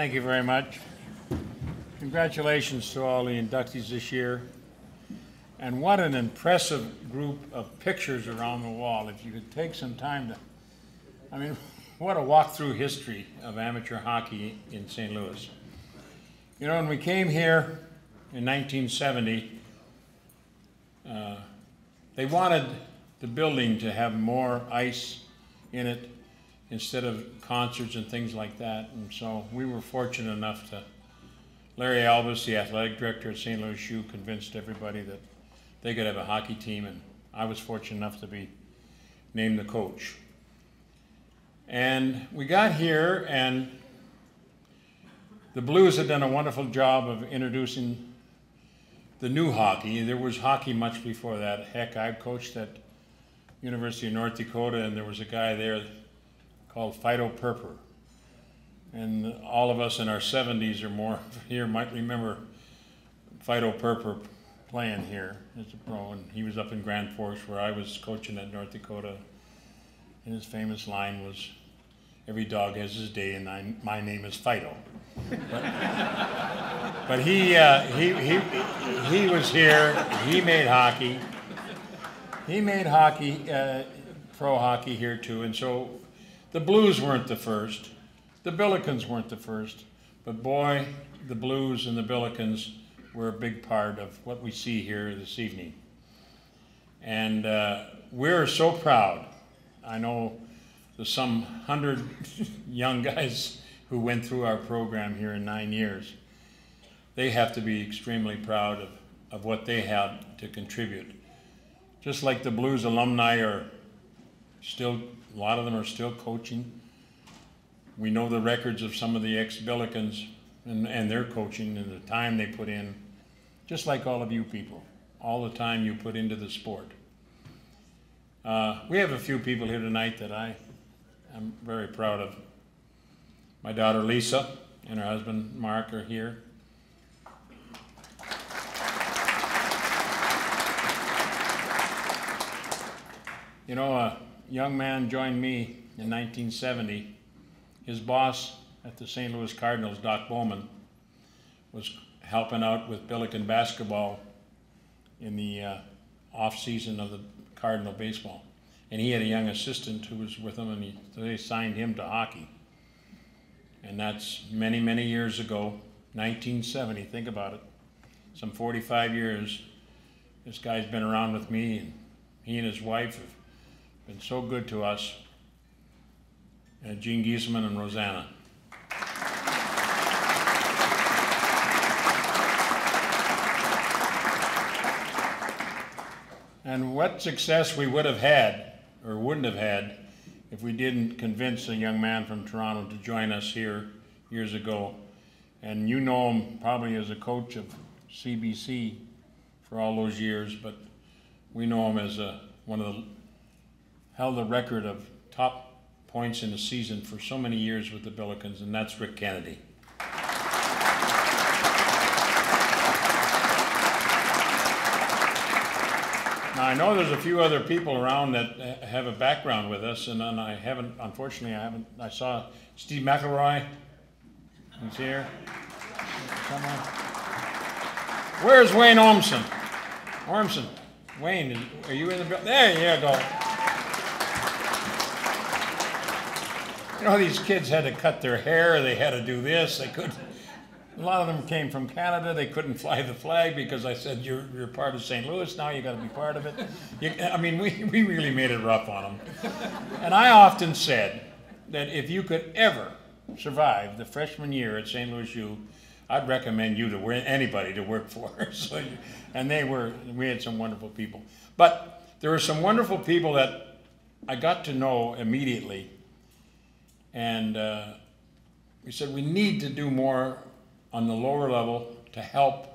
Thank you very much. Congratulations to all the inductees this year. And what an impressive group of pictures around the wall. If you could take some time to, I mean, what a walk through history of amateur hockey in St. Louis. You know, when we came here in 1970, they wanted the building to have more ice in it instead of concerts and things like that. And so we were fortunate enough to, Larry Albus, the athletic director at St. Louis U, convinced everybody that they could have a hockey team, and I was fortunate enough to be named the coach. And we got here, and the Blues had done a wonderful job of introducing the new hockey. There was hockey much before that. Heck, I coached at University of North Dakota, and there was a guy there called Fido Purper. And all of us in our 70s or more here might remember Fido Purper playing here as a pro, and he was up in Grand Forks where I was coaching at North Dakota. And his famous line was, "Every dog has his day, and my name is Fido." But he was here. He made hockey. He made hockey, pro hockey here too. And so the Blues weren't the first. The Billikens weren't the first. But boy, the Blues and the Billikens were a big part of what we see here this evening. And we're so proud. I know there's some 100 young guys who went through our program here in 9 years. They have to be extremely proud of what they had to contribute. Just like the Blues alumni are still, a lot of them are still coaching. We know the records of some of the ex-Billikens and their coaching and the time they put in, just like all of you people, all the time you put into the sport. We have a few people here tonight that I am very proud of. My daughter Lisa and her husband Mark are here. You know, a young man joined me in 1970. His boss at the St. Louis Cardinals, Doc Bowman, was helping out with Billiken basketball in the off-season of the Cardinal baseball. And he had a young assistant who was with him, and they signed him to hockey. And that's many, many years ago, 1970, think about it. Some 45 years, this guy's been around with me, and he and his wife have been so good to us. Gene Giesman and Rosanna. And what success we would have had, or wouldn't have had, if we didn't convince a young man from Toronto to join us here years ago. And you know him probably as a coach of CBC for all those years, but we know him as one of the, held the record of top points in the season for so many years with the Billikens, and that's Rick Kennedy. Now, I know there's a few other people around that have a background with us, and then unfortunately, I saw Steve McElroy. He's here. Come on. Where's Wayne Ormson? Wayne, are you in the building? There you go. You know, these kids had to cut their hair, they had to do this, they couldn't. A lot of them came from Canada, they couldn't fly the flag because I said, you're part of St. Louis now, you gotta be part of it. I mean, we really made it rough on them. And I often said that if you could ever survive the freshman year at St. Louis U, I'd recommend you to anybody to work for. So, and we had some wonderful people. But there were some wonderful people that I got to know immediately. And we said we need to do more on the lower level to help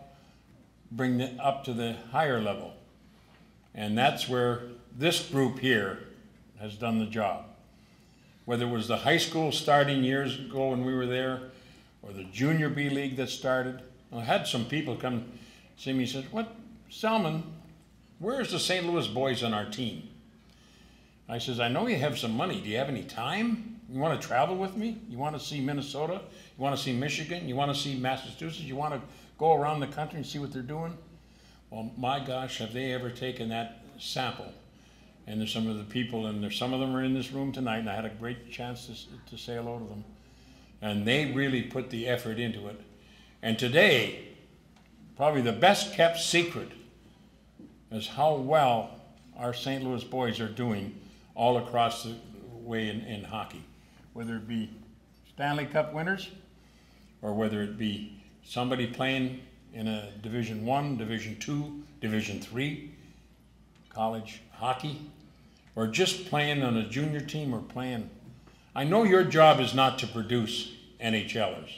bring it up to the higher level. And that's where this group here has done the job. Whether it was the high school starting years ago when we were there, or the junior B league that started. I had some people come see me and said, "What, Selman, where's the St. Louis boys on our team?" I says, "I know you have some money. Do you have any time? You want to travel with me? You want to see Minnesota? You want to see Michigan? You want to see Massachusetts? You want to go around the country and see what they're doing? Well, my gosh, have they ever taken that sample? And there's some of the people, and there's some of them are in this room tonight, and I had a great chance to say hello to them. And they really put the effort into it. And today, probably the best kept secret is how well our St. Louis boys are doing all across the way in hockey. Whether it be Stanley Cup winners, or whether it be somebody playing in a Division I, Division II, Division III college hockey, or just playing on a junior team or playing. I know your job is not to produce NHLers.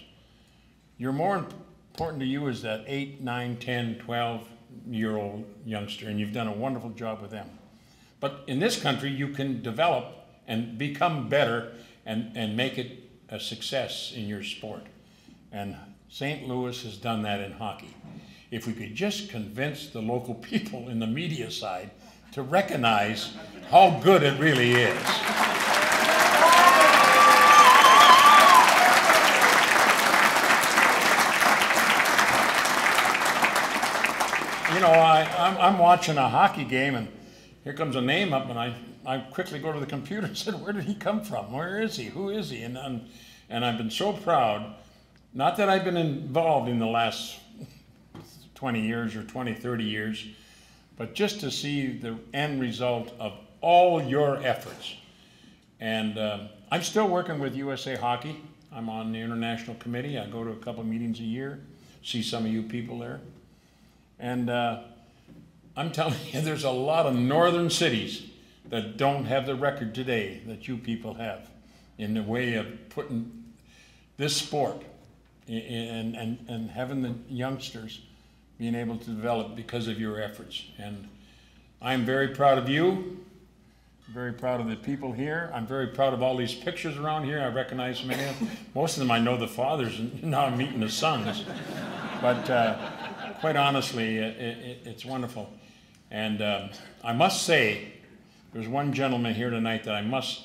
You're more important to you is that 8, 9, 10, 12-year-old youngster, and you've done a wonderful job with them. But in this country, you can develop and become better and make it a success in your sport. And St. Louis has done that in hockey. If we could just convince the local people in the media side to recognize how good it really is. You know, I'm watching a hockey game, and here comes a name up, and I quickly go to the computer and said, where did he come from? Where is he? Who is he? And I've been so proud, not that I've been involved in the last 20 years or 20, 30 years, but just to see the end result of all your efforts. And I'm still working with USA Hockey. I'm on the international committee. I go to a couple of meetings a year, see some of you people there. And I'm telling you, there's a lot of northern cities that don't have the record today that you people have in the way of putting this sport and having the youngsters being able to develop because of your efforts. And I'm very proud of you, very proud of the people here. I'm very proud of all these pictures around here. I recognize many of them. Most of them I know the fathers, and now I'm meeting the sons. But quite honestly, it's wonderful. And I must say, there's one gentleman here tonight that I must,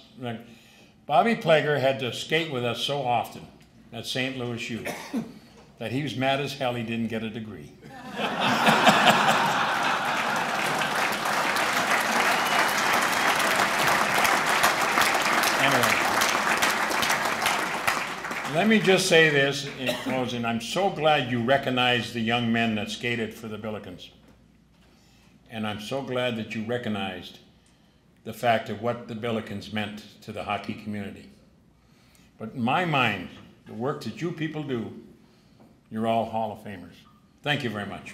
Bobby Plager had to skate with us so often at St. Louis U that he was mad as hell he didn't get a degree. Anyway, let me just say this in closing. I'm so glad you recognized the young men that skated for the Billikens. And I'm so glad that you recognized the fact of what the Billikens meant to the hockey community. But in my mind, the work that you people do, you're all Hall of Famers. Thank you very much.